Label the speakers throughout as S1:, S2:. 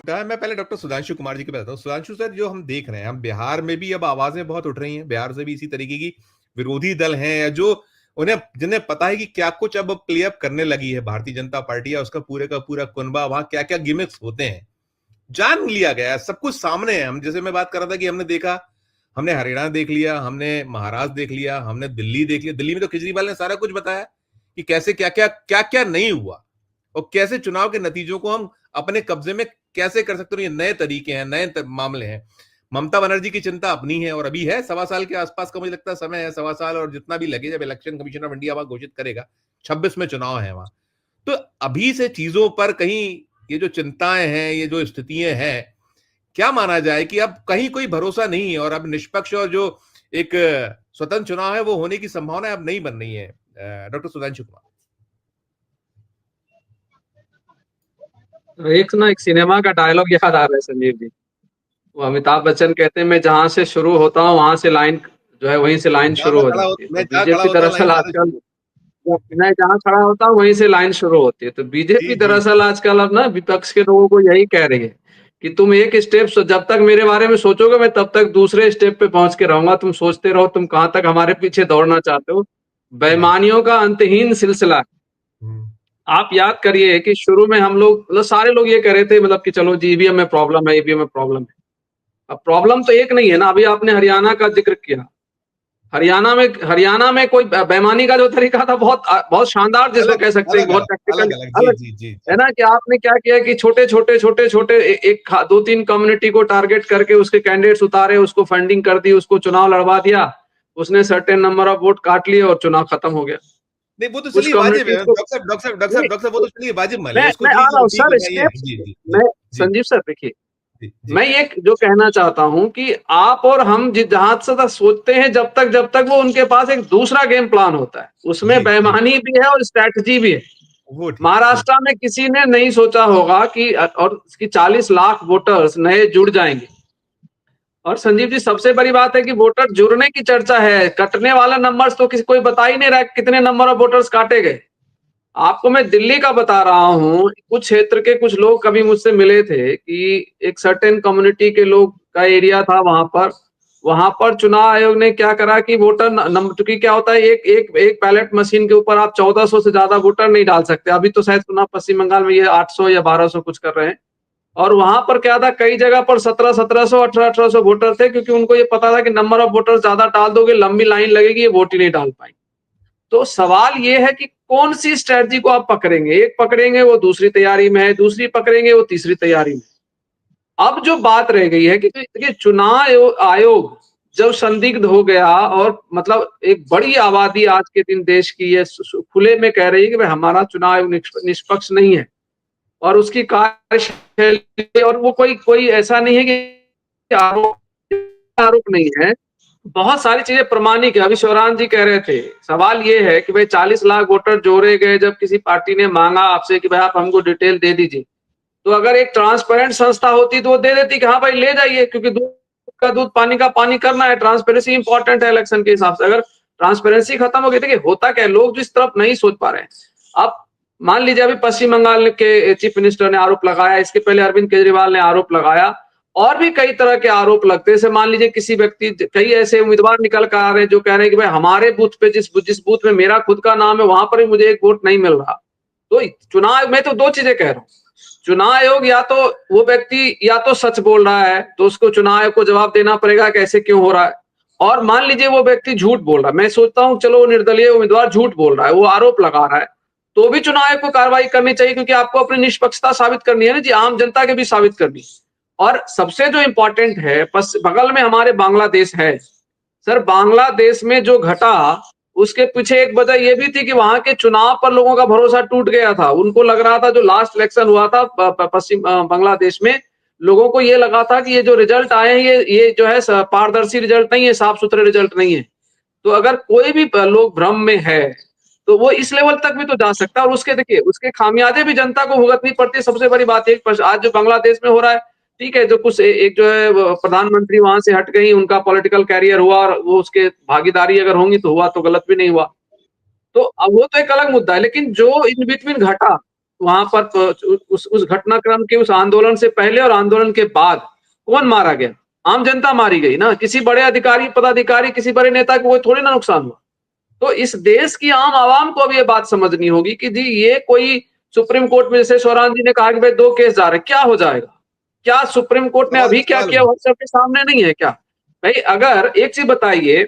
S1: कहा। मैं पहले डॉक्टर सुधांशु कुमार जी के बताता हूँ। सुधांशु सर, जो हम देख रहे हैं, हम बिहार में भी अब आवाजें बहुत उठ रही हैं, बिहार से भी इसी तरीके की विरोधी दल हैं जो उन्हें जिन्हें पता है कि क्या कुछ अब प्ले अप करने लगी है भारतीय जनता पार्टी या उसका पूरे का पूरा कुनबा, वहां क्या क्या गिमिक्स होते हैं जान लिया गया है, सब कुछ सामने है। हम जैसे मैं बात कर रहा था कि हमने देखा, हमने हरियाणा देख लिया, हमने महाराष्ट्र देख लिया, हमने दिल्ली देख लिया। दिल्ली में तो केजरीवाल ने सारा कुछ बताया कि कैसे क्या क्या नहीं हुआ और कैसे चुनाव के नतीजों को हम अपने कब्जे में कैसे कर सकते हैं। ये नए तरीके हैं, मामले हैं। ममता बनर्जी की चिंता अपनी है और अभी है, 1.25 साल के आसपास का मुझे लगता है समय है, 1.25 साल और जितना भी लगे, जब इलेक्शन कमीशन ऑफ इंडिया वहां घोषित करेगा, 26 में चुनाव है वहां। तो अभी से चीजों पर कहीं ये जो चिंताएं हैं, ये जो स्थितियां हैं, क्या माना जाए कि अब कहीं कोई भरोसा नहीं है और अब निष्पक्ष और जो एक स्वतंत्र चुनाव है वो होने की संभावना अब नहीं बन रही है। डॉक्टर सुधांशु कुमार।
S2: एक सिनेमा का डायलॉग याद आ रहा है संजीव जी। वो अमिताभ बच्चन कहते हैं, मैं जहां से शुरू होता हूँ वहां से लाइन जो है वहीं से लाइन शुरू हो जाती है। तो
S1: मैं जहां खड़ा
S2: बीजेपी
S1: होता हूँ लाइन
S2: दरअसल
S1: सारे
S2: आजकल,
S1: शुरू।
S2: मैं जहां खड़ा होता हूँ वहीं से लाइन शुरू होती है। तो
S1: जी
S2: बीजेपी
S1: जी
S2: दरअसल आजकल अब ना विपक्ष के लोगों को यही कह रही है कि तुम एक स्टेप जब तक मेरे बारे में सोचोगे मैं तब तक दूसरे स्टेप पे पहुंच के रहूंगा। तुम सोचते रहो तुम कहां तक हमारे पीछे दौड़ना चाहते हो।
S1: जी।
S2: बेईमानियों का अंतहीन सिलसिला।
S1: हम्म।
S2: आप याद करिए कि शुरू में हम लोग मतलब सारे लोग ये कह रहे थे मतलब कि चलो जी ईवीएम में प्रॉब्लम है, ईवीएम में प्रॉब्लम है। अब प्रॉब्लम तो एक नहीं है ना। अभी आपने हरियाणा का जिक्र किया। हरियाणा में कोई बेईमानी का जो तरीका था बहुत बहुत शानदार, जिसको
S1: अलग
S2: कह सकते हैं
S1: अलग
S2: बहुत
S1: अलग
S2: टैक्टिकल
S1: अलग अलग, जी
S2: अलग
S1: जी जी
S2: है
S1: जी।
S2: ना। कि आपने क्या किया कि छोटे छोटे एक दो तीन कम्युनिटी को टारगेट करके उसके कैंडिडेट्स उतारे, उसको फंडिंग कर दी, उसको चुनाव लड़वा दिया, उसने सर्टेन नंबर ऑफ वोट काट लिए और चुनाव खत्म हो गया।
S1: नहीं, वो तो
S2: कुछ
S1: चलिए वाजिब है।
S2: कम्युनिटीज को नहीं,
S1: डॉक्टर साहब, वो तो चलिए वाजिब मान लिया,
S2: मैं
S1: उसको
S2: मैं आ
S1: ठीक
S2: रहा
S1: है,
S2: हूँ
S1: ठीक
S2: सर
S1: है, ये
S2: स्टेप्स।
S1: जी जी जी
S2: मैं
S1: जी
S2: संजीव सर देखिए,
S1: जी जी।
S2: मैं ये जो कहना चाहता हूं कि आप और हम जहां से तक सोचते हैं, जब तक वो उनके पास एक दूसरा गेम प्लान होता है, उसमें
S1: जी जी।
S2: बेईमानी भी है और स्ट्रैटेजी भी है।
S1: वो ठीक है, वो।
S2: महाराष्ट्र में किसी ने नहीं सोचा होगा कि और उसकी 40 लाख वोटर्स नए जुड़ जाएंगे। और संजीव जी सबसे बड़ी बात है कि वोटर जुड़ने की चर्चा है, कटने वाला नंबर्स तो किसी कोई बता ही नहीं रहा है कितने नंबर ऑफ वोटर्स काटे गए। आपको मैं दिल्ली का बता रहा हूँ, कुछ क्षेत्र के कुछ लोग कभी मुझसे मिले थे कि एक सर्टेन कम्युनिटी के लोग का एरिया था वहां पर चुनाव आयोग ने क्या करा कि वोटर नंबर, क्योंकि क्या होता है एक बैलेट मशीन के ऊपर आप 1400 से ज्यादा वोटर नहीं डाल सकते। अभी तो शायद चुनाव पश्चिम बंगाल में ये 800 या 1200 कुछ कर रहे हैं। और वहां पर क्या था, कई जगह पर 1700 1800 वोटर थे, क्योंकि उनको ये पता था कि नंबर ऑफ वोटर ज्यादा डाल दोगे लंबी लाइन लगेगी, ये वोट ही नहीं डाल पाएंगे। तो सवाल ये है कि कौन सी स्ट्रेटजी को आप पकड़ेंगे। एक पकड़ेंगे वो दूसरी तैयारी में है, दूसरी पकड़ेंगे वो तीसरी तैयारी में। अब जो बात रह गई है कि देखिए चुनाव आयोग जब संदिग्ध हो गया और मतलब एक बड़ी आबादी आज के दिन देश की ये खुले में कह रही है कि भाई हमारा चुनाव आयोग निष्पक्ष नहीं है और उसकी कार्यशैली, और वो कोई कोई ऐसा नहीं है कि आरोप आरोप नहीं है, बहुत सारी चीजें प्रमाणिक है। अभी शिवराम जी कह रहे थे, सवाल ये है कि भाई 40 लाख वोटर जोड़े गए, जब किसी पार्टी ने मांगा आपसे कि भाई आप हमको डिटेल दे दीजिए, तो अगर एक ट्रांसपेरेंट संस्था होती तो वो दे देती कि हाँ भाई ले जाइए, क्योंकि दूध का दूध पानी का पानी करना है। ट्रांसपेरेंसी इंपॉर्टेंट है इलेक्शन के हिसाब से। अगर ट्रांसपेरेंसी खत्म हो गई, देखिए होता क्या है, लोग जिस तरफ नहीं सोच पा रहे हैं। अब मान लीजिए अभी पश्चिम बंगाल के चीफ मिनिस्टर ने आरोप लगाया, इसके पहले अरविंद केजरीवाल ने आरोप लगाया, और भी कई तरह के आरोप लगते हैं। जैसे मान लीजिए किसी व्यक्ति, कई ऐसे उम्मीदवार निकल कर आ रहे हैं जो कह रहे हैं कि भाई हमारे बूथ पे जिस बूथ में मेरा खुद का नाम है वहां पर भी मुझे एक वोट नहीं मिल रहा। तो चुनाव में तो दो चीजें कह रहा हूँ, चुनाव आयोग या तो वो व्यक्ति या तो सच बोल रहा है तो उसको चुनाव आयोग को जवाब देना पड़ेगा कि ऐसे क्यों हो रहा है, और मान लीजिए वो व्यक्ति झूठ बोल रहा है, मैं सोचता हूँ चलो वो निर्दलीय उम्मीदवार झूठ बोल रहा है, वो आरोप लगा रहा है, तो भी चुनाव आयोग को कार्रवाई करनी चाहिए, क्योंकि आपको अपनी निष्पक्षता साबित करनी है ना जी, आम जनता के भी साबित करनी है। और सबसे जो इंपॉर्टेंट है, बगल में हमारे बांग्लादेश है सर। बांग्लादेश में जो घटा उसके पीछे एक वजह यह भी थी कि वहां के चुनाव पर लोगों का भरोसा टूट गया था। उनको लग रहा था, जो लास्ट इलेक्शन हुआ था पश्चिम बांग्लादेश में, लोगों को ये लगा था कि ये जो रिजल्ट आए हैं ये जो है पारदर्शी रिजल्ट नहीं है, साफ सुथरे रिजल्ट नहीं है। तो अगर कोई भी लोग भ्रम में है तो वो इस लेवल तक भी तो जा सकता है, और उसके देखिए उसके खामियाजे भी जनता को भुगतनी पड़ती है। सबसे बड़ी बात है आज जो बांग्लादेश में हो रहा है, ठीक है, जो कुछ एक जो है प्रधानमंत्री वहां से हट गई, उनका पॉलिटिकल कैरियर हुआ और वो उसके भागीदारी अगर होंगी तो हुआ, तो गलत भी नहीं हुआ, तो अब वो तो एक अलग मुद्दा है। लेकिन जो इन बिटवीन घटा, वहां पर उस घटनाक्रम के, उस आंदोलन से पहले और आंदोलन के बाद कौन मारा गया? आम जनता मारी गई ना। किसी बड़े अधिकारी पदाधिकारी, किसी बड़े नेता को थोड़ी ना नुकसान हुआ। तो इस देश की आम आवाम को अब ये बात समझनी होगी कि जी ये कोई सुप्रीम कोर्ट में, जैसे सोहरान जी ने कहा कि भाई 2 केस जा रहे, क्या हो जाएगा? क्या सुप्रीम कोर्ट ने
S1: सवाल
S2: अभी क्या
S1: सवाल
S2: किया वो सबके सामने नहीं है क्या? भाई अगर एक चीज बताइए,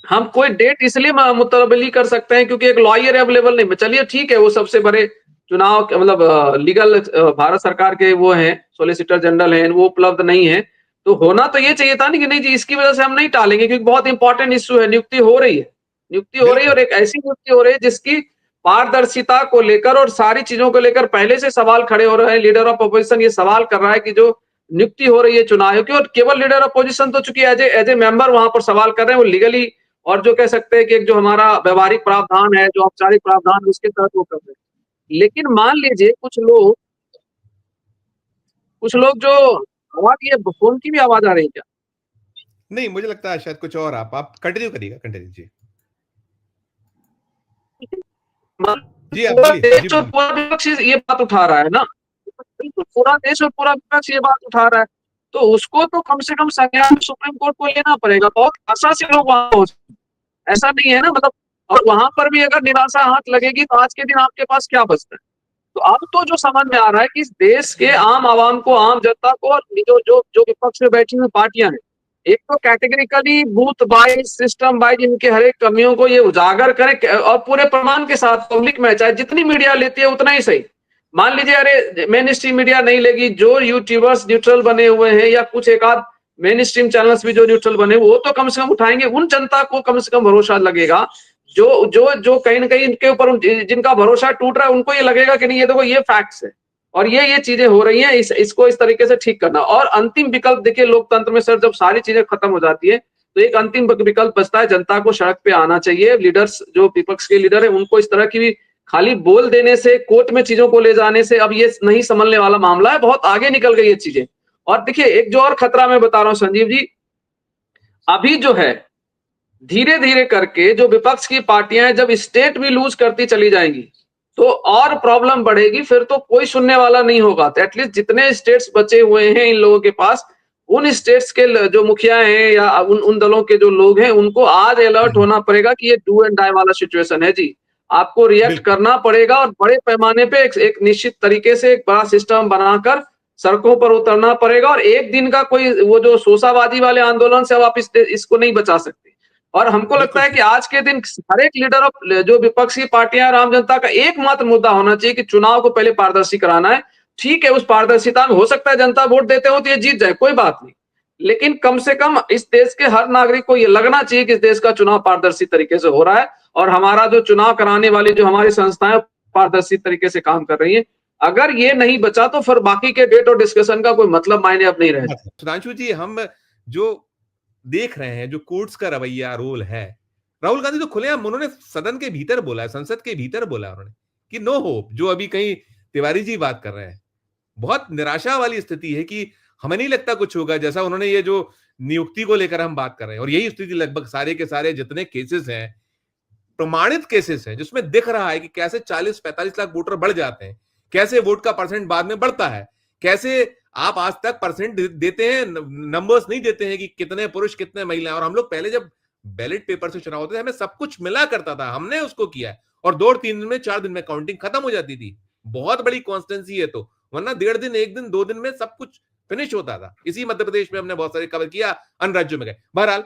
S2: हम कोई डेट इसलिए मुतलबली कर सकते हैं क्योंकि एक लॉयर अवेलेबल नहीं। चलिए ठीक है, वो सबसे बड़े चुनाव मतलब लीगल भारत सरकार के वो हैं, सोलिसिटर जनरल हैं, वो उपलब्ध नहीं है। तो होना तो ये चाहिए था नहीं कि नहीं जी इसकी वजह से हम नहीं टालेंगे, क्योंकि बहुत इंपॉर्टेंट इश्यू है, नियुक्ति हो रही है। नियुक्ति हो रही है और
S1: बिल्कुल
S2: एक ऐसी नियुक्ति हो रही है जिसकी पारदर्शिता को लेकर और सारी चीजों को लेकर पहले से सवाल खड़े हो रहे हैं। लीडर ऑफ अपोजिशन ये सवाल कर रहा है कि जो नियुक्ति हो रही है चुनाव की, और केवल लीडर ऑफ अपोजिशन तो चूंकि एज ए मेंबर वहां पर सवाल कर रहे हैं, वो लीगली और जो कह सकते हैं कि एक जो हमारा व्यवहारिक प्रावधान है, जो औपचारिक प्रावधान है, उसके तहत वो कर रहे हैं। लेकिन मान लीजिए कुछ लोग जो आवाज, ये फोन की भी आवाज आ रही है क्या?
S1: नहीं, मुझे लगता है शायद कुछ और आप कंटिन्यू करिएगा, कंटिन्यू जी। जी आप
S2: पूरा
S1: बोलिए, जी
S2: देश और
S1: बोलिए।
S2: पूरा विपक्ष ये बात उठा रहा है ना। बिल्कुल पूरा देश और पूरा विपक्ष ये बात उठा रहा है, तो उसको तो कम से कम संज्ञान सुप्रीम कोर्ट को लेना पड़ेगा। बहुत आशा से लोग वहां पहुंचे, ऐसा नहीं है ना मतलब। और वहां पर भी अगर निराशा हाथ लगेगी तो आज के दिन आपके पास क्या बचता है? तो अब तो जो समझ में आ रहा है कि इस देश के आम आवाम को, आम जनता को, और जो जो जो विपक्ष में बैठी हुई पार्टियां हैं, एक तो categorically booth wise, system wise इनके हर एक कमियों को ये उजागर करें और पूरे प्रमाण के साथ पब्लिक में, चाहे जितनी मीडिया लेती है उतना ही सही। मान लीजिए अरे मेन स्ट्रीम मीडिया नहीं लेगी, जो यूट्यूबर्स न्यूट्रल बने हुए हैं या कुछ एक आध मेन स्ट्रीम चैनल्स भी जो न्यूट्रल बने, वो तो कम से कम उठाएंगे। उन जनता को कम से कम भरोसा लगेगा जो जो जो कहीं ना कहीं इनके ऊपर जिनका भरोसा टूट रहा है, उनको ये लगेगा कि नहीं ये देखो ये फैक्ट्स है और ये चीजें हो रही हैं, इसको इस तरीके से ठीक करना। और अंतिम विकल्प देखिए, लोकतंत्र में सर जब सारी चीजें खत्म हो जाती है तो एक अंतिम विकल्प बचता है, जनता को सड़क पे आना चाहिए। लीडर्स जो विपक्ष के लीडर है उनको इस तरह की भी खाली बोल देने से, कोर्ट में चीजों को ले जाने से अब ये नहीं संभलने वाला मामला है, बहुत आगे निकल गई ये चीजें। और देखिए एक जो और खतरा मैं बता रहा हूं संजीव जी, अभी जो है धीरे धीरे करके जो विपक्ष की पार्टियां जब स्टेट भी लूज करती चली जाएंगी तो और प्रॉब्लम बढ़ेगी। फिर तो कोई सुनने वाला नहीं होगा। तो एटलीस्ट जितने स्टेट्स बचे हुए हैं इन लोगों के पास, उन स्टेट्स के जो मुखिया हैं या उन दलों के जो लोग हैं, उनको आज अलर्ट होना पड़ेगा कि ये डू एंड डाई वाला सिचुएशन है जी। आपको रिएक्ट
S1: बिल्कुल
S2: करना पड़ेगा और बड़े पैमाने पे एक निश्चित तरीके से एक बड़ा सिस्टम बनाकर सड़कों पर उतरना पड़ेगा। और एक दिन का कोई वो जो शोषाबाजी वाले आंदोलन से अब आप इसको नहीं बचा सकते। और हमको लगता
S1: बिल्कुल
S2: है कि आज के दिन हर एक लीडर ऑफ जो विपक्षी पार्टियां और आम जनता का एकमात्र मुद्दा होना चाहिए कि चुनाव को पहले पारदर्शी कराना है। ठीक है, उस पारदर्शिता में हो सकता है जनता वोट देते हो तो ये जीत जाए, कोई बात नहीं, लेकिन कम से कम इस देश के हर नागरिक को ये लगना चाहिए कि इस देश का चुनाव पारदर्शी तरीके से हो रहा है और हमारा जो चुनाव कराने वाली जो हमारी संस्थाएं पारदर्शी तरीके से काम कर रही है। अगर ये नहीं बचा तो फिर बाकी के डेट और डिस्कशन का कोई मतलब मायने अब नहीं रह जाए।
S1: सुधांशु जी, हम जो देख रहे हैं, जो कोर्ट्स का रवैया रोल है, राहुल गांधी तो खुलेआम उन्होंने सदन के भीतर बोला है, संसद के भीतर बोला उन्होंने कि नो होप, जो अभी कहीं तिवारी जी बात कर रहे हैं। बहुत निराशा वाली स्थिति है कि हमें नहीं लगता कुछ होगा, जैसा उन्होंने ये जो नियुक्ति को लेकर हम बात कर रहे हैं, और यही स्थिति लगभग सारे के सारे जितने केसेस हैं, प्रमाणित केसेस हैं, जिसमें दिख रहा है कि कैसे 40-45 लाख वोटर बढ़ जाते हैं, कैसे वोट का परसेंट बाद में बढ़ता है, कैसे आप आज तक परसेंट देते हैं, नंबर्स नहीं देते हैं कि कितने पुरुष कितने महिला। और हम लोग पहले जब बैलेट पेपर से चुनाव होते थे, हमें सब कुछ मिला करता था, हमने उसको किया है, और 2-3 दिन में 4 दिन में काउंटिंग खत्म हो जाती थी। बहुत बड़ी कॉन्स्टेंसी है, तो वरना 1.5 दिन 1 दिन 2 दिन में सब कुछ फिनिश होता था। इसी मध्य प्रदेश में हमने बहुत सारे कवर किया, अन्य राज्यों में गए। बहरहाल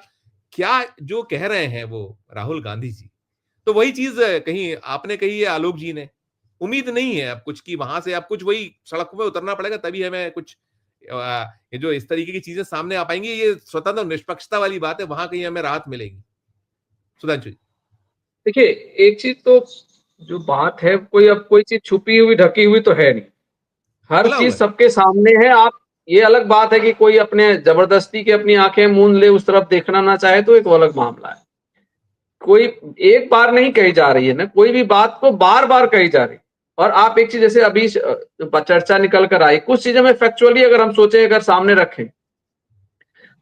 S1: क्या जो कह रहे हैं वो राहुल गांधी जी, तो वही चीज कहीं आपने कही है, आलोक जी ने, उम्मीद नहीं है अब कुछ की वहां से, अब कुछ वही सड़कों में उतरना पड़ेगा, तभी हमें कुछ ये जो इस तरीके की चीजें सामने आ पाएंगी। ये स्वतंत्र निष्पक्षता वाली बात है, वहां कहीं हमें राहत मिलेगी। सुधांशु जी।
S2: देखिए एक चीज तो जो बात है, कोई अब कोई चीज छुपी हुई ढकी हुई तो है नहीं, हर
S1: खुला
S2: चीज
S1: हुआ है।
S2: सबके सामने है। आप ये अलग बात है कि कोई अपने जबरदस्ती की अपनी आंखें मूंद ले, उस तरफ देखना ना चाहे, तो एक अलग मामला है। कोई एक बार नहीं कही जा रही है ना, कोई भी बात को बार बार कही जा रही। और आप एक चीज जैसे अभी चर्चा निकल कर आई, कुछ चीजें में फैक्चुअली अगर हम सोचे, अगर सामने रखें,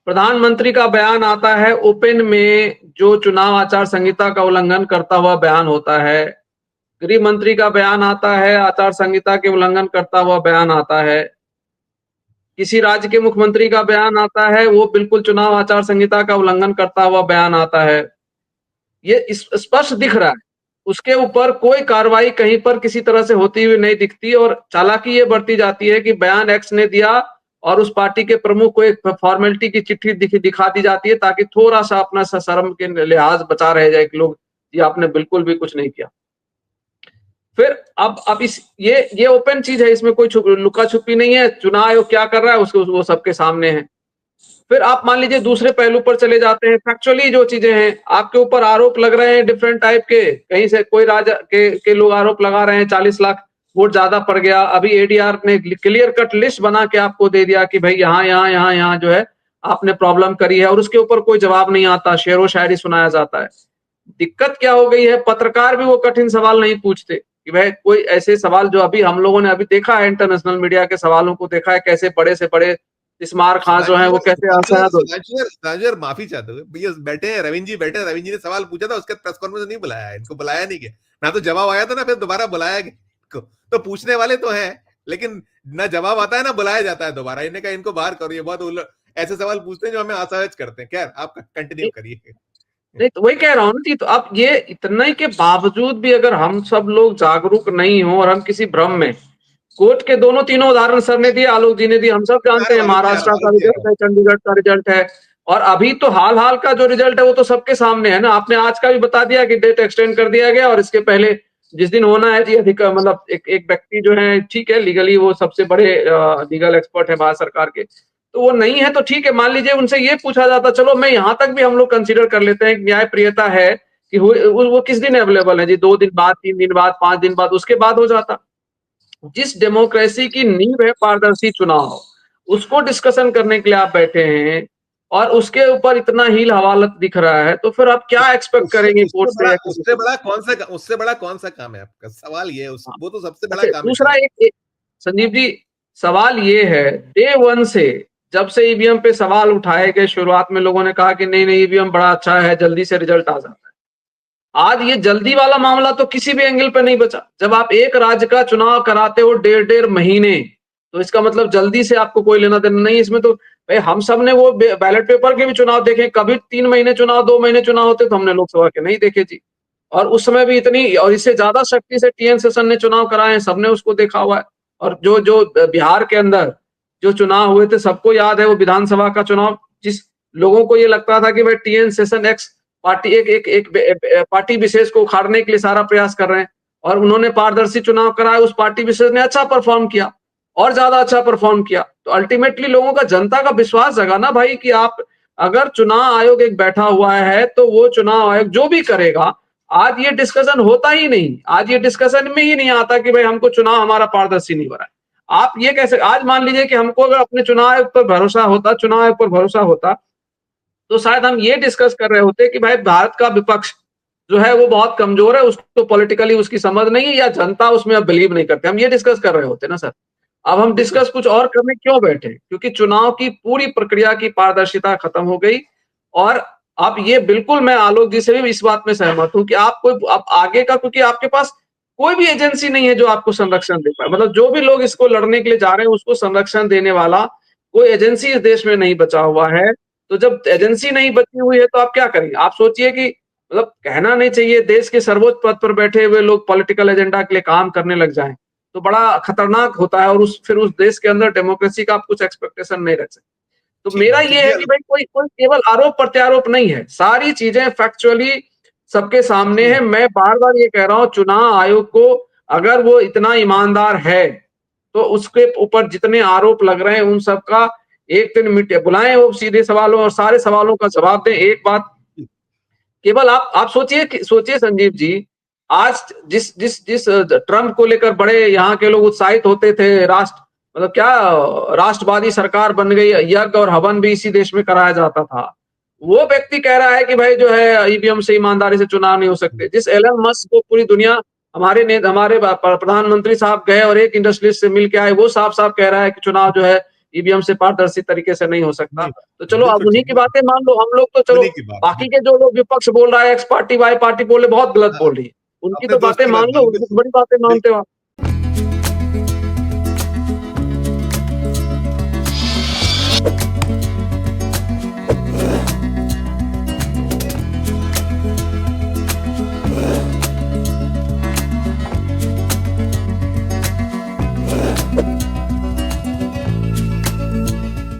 S2: प्रधानमंत्री का बयान आता है ओपन में, जो चुनाव आचार संहिता का उल्लंघन करता हुआ बयान होता है, गृह मंत्री का बयान आता है, आचार संहिता के उल्लंघन करता हुआ बयान आता है, किसी राज्य के मुख्यमंत्री का बयान आता है, वो बिल्कुल चुनाव आचार संहिता का उल्लंघन करता हुआ बयान आता है, ये स्पष्ट दिख रहा है। उसके ऊपर कोई कार्रवाई कहीं पर किसी तरह से होती हुई नहीं दिखती और चालाकी ये बढ़ती जाती है कि बयान एक्स ने दिया और उस पार्टी के प्रमुख को एक फॉर्मेलिटी की चिट्ठी दिखा दी जाती है ताकि थोड़ा सा अपना शर्म के लिहाज बचा रह जाए कि लोग ये आपने बिल्कुल भी कुछ नहीं किया। फिर अब इस ये ओपन चीज है, इसमें कोई लुका छुपी नहीं है। चुनाव आयोग क्या कर रहा है उसको वो सबके सामने है। फिर आप मान लीजिए दूसरे पहलू पर चले जाते हैं, फैक्चुअली जो चीजें हैं आपके ऊपर आरोप लग रहे हैं डिफरेंट टाइप के, कहीं से कोई राज्य के लोग आरोप लगा रहे हैं 40 लाख वोट ज्यादा पड़ गया। अभी एडीआर ने क्लियर कट लिस्ट बना के आपको दे दिया कि भाई यहाँ यहाँ यहाँ यहाँ जो है आपने प्रॉब्लम करी है और उसके ऊपर कोई जवाब नहीं आता, शेरो शायरी सुनाया जाता है। दिक्कत क्या हो गई है, पत्रकार भी वो कठिन सवाल नहीं पूछते कि भाई कोई ऐसे सवाल जो अभी हम लोगों ने अभी देखा है, इंटरनेशनल मीडिया के सवालों को देखा है, कैसे बड़े से बड़े इस्मार खां जो है वो कैसे असहज हो।
S1: माफी चाहते हुए भैया बैठे हैं, रविंद्र जी बैठे हैं, रविंद्र जी ने सवाल पूछा था, उसके प्रेस कॉन्फ्रेंस नहीं बुलाया, इनको बुलाया नहीं गया ना, तो जवाब आया था ना फिर दोबारा बुलाया गया। तो पूछने वाले तो हैं लेकिन ना जवाब आता है ना बुलाया जाता है दोबारा। इन्हें कहा इनको बाहर करो, ये बहुत ऐसे सवाल पूछते हैं जो हमें असहज करते हैं। खैर आप कंटिन्यू करिए।
S2: नहीं तो वही कह रहा हूँ ना जी, तो अब ये इतना के बावजूद भी अगर हम सब लोग जागरूक नहीं हो और हम किसी भ्रम में, कोर्ट के दोनों तीनों उदाहरण सर ने दिए, आलोक जी ने दिए, हम सब जानते हैं महाराष्ट्र का रिजल्ट है, चंडीगढ़ का रिजल्ट है, और अभी तो हाल का जो रिजल्ट है वो तो सबके सामने है ना। आपने आज का भी बता दिया कि डेट एक्सटेंड कर दिया गया और इसके पहले जिस दिन होना है जी अधिक मतलब एक व्यक्ति जो है, ठीक है लीगली वो सबसे बड़े लीगल एक्सपर्ट है भारत सरकार के, तो वो नहीं है तो ठीक है, मान लीजिए उनसे ये पूछा जाता, चलो मैं यहां तक भी हम लोग कंसीडर कर लेते हैं न्याय प्रियता है कि वो किस दिन अवेलेबल है जी, 2 दिन बाद, 3 दिन बाद, 5 दिन बाद, उसके बाद हो जाता। जिस डेमोक्रेसी की नींव है पारदर्शी चुनाव, उसको डिस्कशन करने के लिए आप बैठे हैं और उसके ऊपर इतना हील हवालत दिख रहा है, तो फिर आप क्या एक्सपेक्ट करेंगे कोर्ट से?
S1: उससे बड़ा कौन सा काम है आपका? सवाल ये है, वो तो सबसे बड़ा काम है।
S2: दूसरा एक संजीव जी सवाल ये है, डे वन से जब से ईवीएम पे सवाल उठाए गए, शुरुआत में लोगों ने कहा कि नहीं नहीं ईवीएम बड़ा अच्छा है, जल्दी से रिजल्ट आ जाता है। आज ये जल्दी वाला मामला तो किसी भी एंगल पे नहीं बचा। जब आप एक राज्य का चुनाव कराते हो 1.5 महीने, तो इसका मतलब जल्दी से आपको कोई लेना देना नहीं। इसमें तो भाई हम सब ने वो बैलेट पेपर के भी चुनाव देखे, कभी 3 महीने चुनाव, 2 महीने चुनाव होते, तो हमने लोकसभा के नहीं देखे जी। और उस समय भी इतनी और इससे ज्यादा शक्ति से टीएन सेशन ने चुनाव कराए हैं, सबने उसको देखा हुआ है। और जो जो बिहार के अंदर जो चुनाव हुए थे सबको याद है, वो विधानसभा का चुनाव, जिस लोगों को ये लगता था कि भाई टीएन सेशन एक्स पार्टी एक पार्टी विशेष को उखाड़ने के लिए सारा प्रयास कर रहे हैं, और उन्होंने पारदर्शी चुनाव कराया, उस पार्टी विशेष ने अच्छा परफॉर्म किया और ज्यादा अच्छा परफॉर्म किया। तो अल्टीमेटली लोगों का, जनता का विश्वास जगा ना भाई कि आप अगर चुनाव आयोग एक बैठा हुआ है तो वो चुनाव आयोग जो भी करेगा, आज ये डिस्कशन होता ही नहीं, आज ये डिस्कशन में ही नहीं आता कि भाई हमको चुनाव हमारा पारदर्शी नहीं हो रहा है। आप ये कैसे, आज मान लीजिए कि हमको अगर अपने चुनाव आयोग पर भरोसा होता, चुनाव आयोग पर भरोसा होता, तो शायद हम ये डिस्कस कर रहे होते कि भाई भारत का विपक्ष जो है वो बहुत कमजोर है, उसको पॉलिटिकली उसकी समझ नहीं है या जनता उसमें अब बिलीव नहीं करते, हम ये डिस्कस कर रहे होते ना सर। अब हम डिस्कस कुछ और करने क्यों बैठे? क्योंकि चुनाव की पूरी प्रक्रिया की पारदर्शिता खत्म हो गई। और अब ये बिल्कुल मैं आलोक जी से भी इस बात में सहमत हूं कि आप आगे का, क्योंकि आपके पास कोई भी एजेंसी नहीं है जो आपको संरक्षण दे पाए, मतलब जो भी लोग इसको लड़ने के लिए जा रहे हैं उसको संरक्षण देने वाला कोई एजेंसी इस देश में नहीं बचा हुआ है। तो जब एजेंसी नहीं बची हुई है तो आप क्या करेंगे? आप सोचिए कि मतलब कहना नहीं चाहिए, देश के सर्वोच्च पद पर बैठे हुए लोग पॉलिटिकल एजेंडा के लिए काम करने लग जाएं तो बड़ा खतरनाक होता है, और फिर उस देश के अंदर डेमोक्रेसी का आप कुछ एक्सपेक्टेशन नहीं रख सकते। तो मेरा ये है कि भाई कोई कोई केवल आरोप प्रत्यारोप नहीं है, सारी चीजें फैक्चुअली सबके सामने है। मैं बार बार ये कह रहा हूँ, चुनाव आयोग को अगर वो इतना ईमानदार है तो उसके ऊपर जितने आरोप लग रहे हैं उन सब का एक दिन बुलाएं, वो सीधे सवालों और सारे सवालों का जवाब दें। एक बात केवल आप सोचिए संजीव जी, आज जिस जिस जिस ट्रम्प को लेकर बड़े यहाँ के लोग उत्साहित होते थे, राष्ट्र मतलब क्या राष्ट्रवादी सरकार बन गई, यज्ञ और हवन भी इसी देश में कराया जाता था, वो व्यक्ति कह रहा है कि भाई जो है ईवीएम से ईमानदारी से चुनाव नहीं हो सकते। जिस एलन मस्क को पूरी दुनिया, हमारे प्रधानमंत्री साहब गए और एक इंडस्ट्रियलिस्ट से मिल के आए, वो साफ साफ कह रहा है कि चुनाव जो है ईवीएम से पारदर्शी तरीके से नहीं हो सकता। तो चलो अब उन्हीं की बातें मान लो, हम लोग तो चलो बाकी के जो लोग विपक्ष बोल रहा है, एक्स पार्टी वाई पार्टी बोले बहुत गलत बोल रही है, उनकी
S1: अपने
S2: तो
S1: दोस्त
S2: बातें
S1: की
S2: मान लो,
S1: बात
S2: उनकी तो बड़ी बातें मानते हो आप।